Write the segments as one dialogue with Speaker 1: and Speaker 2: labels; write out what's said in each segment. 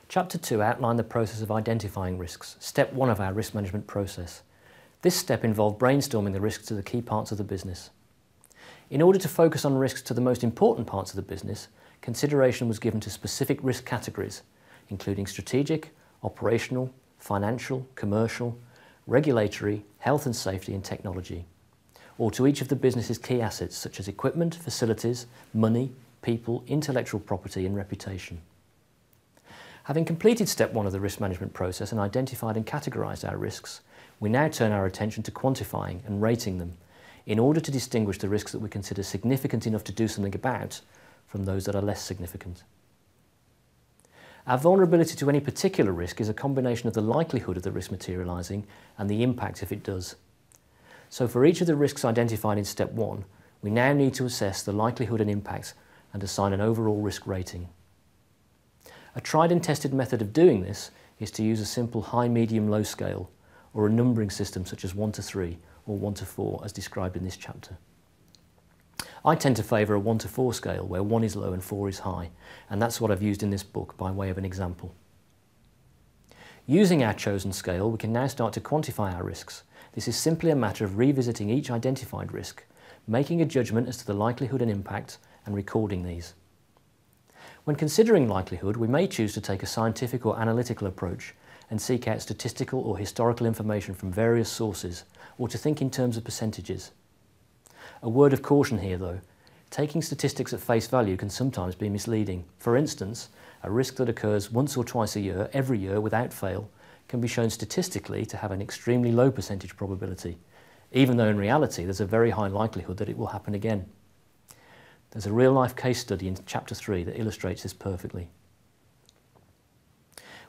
Speaker 1: Chapter 2 outlined the process of identifying risks, step 1 of our risk management process. This step involved brainstorming the risks to the key parts of the business. In order to focus on risks to the most important parts of the business, consideration was given to specific risk categories, including strategic, operational, financial, commercial, regulatory, health and safety and technology, or to each of the business's key assets such as equipment, facilities, money, people, intellectual property and reputation. Having completed step 1 of the risk management process and identified and categorised our risks, we now turn our attention to quantifying and rating them in order to distinguish the risks that we consider significant enough to do something about from those that are less significant. Our vulnerability to any particular risk is a combination of the likelihood of the risk materialising and the impact if it does. So for each of the risks identified in step 1, we now need to assess the likelihood and impact and assign an overall risk rating. A tried and tested method of doing this is to use a simple high, medium, low scale, or a numbering system such as 1 to 3 or 1 to 4 as described in this chapter. I tend to favour a 1 to 4 scale where 1 is low and 4 is high, and that's what I've used in this book by way of an example. Using our chosen scale, we can now start to quantify our risks. This is simply a matter of revisiting each identified risk, making a judgment as to the likelihood and impact, and recording these. When considering likelihood, we may choose to take a scientific or analytical approach and seek out statistical or historical information from various sources, or to think in terms of percentages. A word of caution here though, taking statistics at face value can sometimes be misleading. For instance, a risk that occurs once or twice a year, every year without fail, can be shown statistically to have an extremely low percentage probability, even though in reality there's a very high likelihood that it will happen again. There's a real-life case study in chapter 3 that illustrates this perfectly.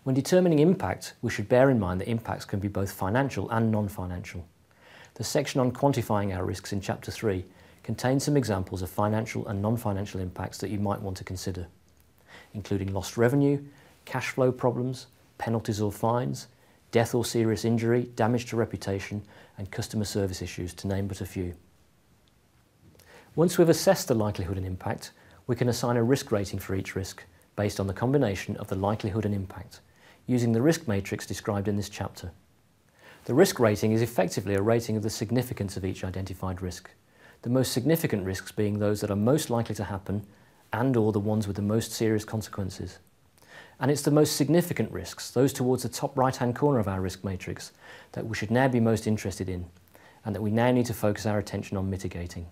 Speaker 1: When determining impact, we should bear in mind that impacts can be both financial and non-financial. The section on quantifying our risks in chapter 3 contains some examples of financial and non-financial impacts that you might want to consider, including lost revenue, cash flow problems, penalties or fines, death or serious injury, damage to reputation, and customer service issues, to name but a few. Once we've assessed the likelihood and impact, we can assign a risk rating for each risk based on the combination of the likelihood and impact, using the risk matrix described in this chapter. The risk rating is effectively a rating of the significance of each identified risk, the most significant risks being those that are most likely to happen and/or the ones with the most serious consequences. And it's the most significant risks, those towards the top right-hand corner of our risk matrix, that we should now be most interested in, and that we now need to focus our attention on mitigating.